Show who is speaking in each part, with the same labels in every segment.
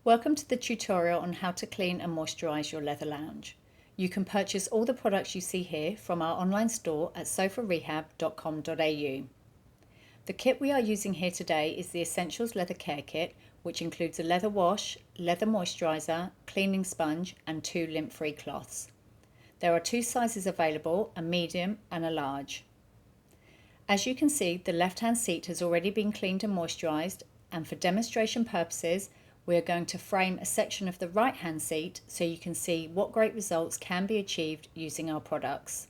Speaker 1: Welcome to the tutorial on how to clean and moisturise your leather lounge. You can purchase all the products you see here from our online store at sofarehab.com.au. The kit we are using here today is the Essentials Leather Care Kit, which includes a leather wash, leather moisturiser, cleaning sponge and 2 lint-free cloths. There are 2 sizes available, a medium and a large. As you can see, the left-hand seat has already been cleaned and moisturised, and for demonstration purposes, we are going to frame a section of the right-hand seat so you can see what great results can be achieved using our products.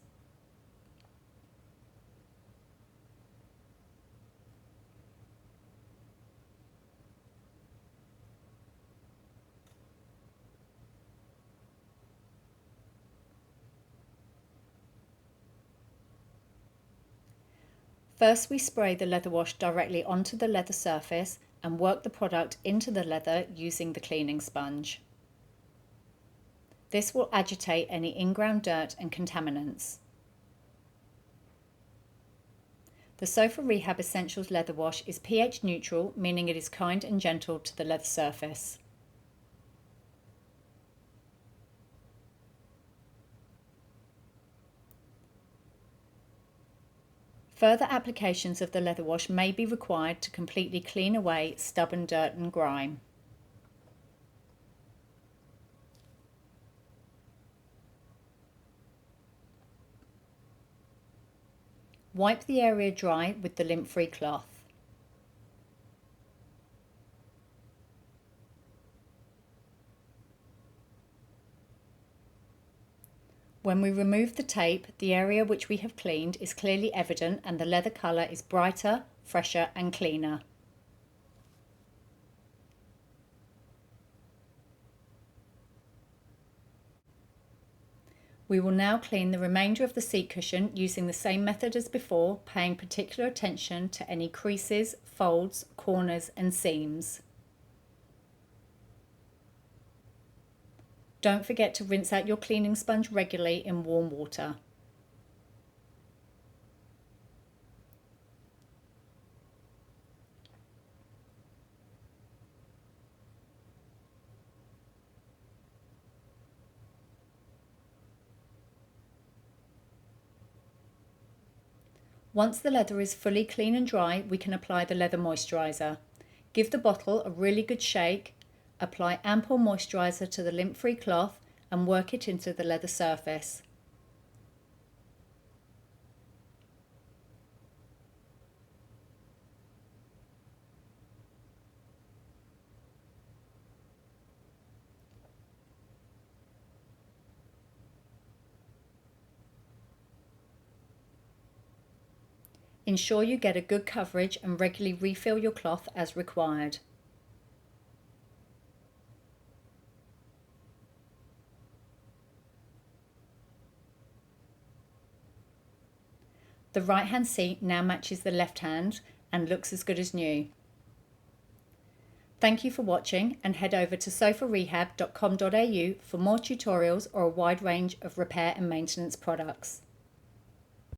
Speaker 1: First, we spray the leather wash directly onto the leather surface and work the product into the leather using the cleaning sponge. This will agitate any in-ground dirt and contaminants. The Sofa Rehab Essentials Leather Wash is pH neutral, meaning it is kind and gentle to the leather surface. Further applications of the leather wash may be required to completely clean away stubborn dirt and grime. Wipe the area dry with the lint-free cloth. When we remove the tape, the area which we have cleaned is clearly evident and the leather colour is brighter, fresher and cleaner. We will now clean the remainder of the seat cushion using the same method as before, paying particular attention to any creases, folds, corners and seams. Don't forget to rinse out your cleaning sponge regularly in warm water. Once the leather is fully clean and dry, we can apply the leather moisturiser. Give the bottle a really good shake, apply ample moisturiser to the lint-free cloth and work it into the leather surface. Ensure you get a good coverage and regularly refill your cloth as required. The right-hand seat now matches the left hand and looks as good as new. Thank you for watching and head over to sofarehab.com.au for more tutorials or a wide range of repair and maintenance products.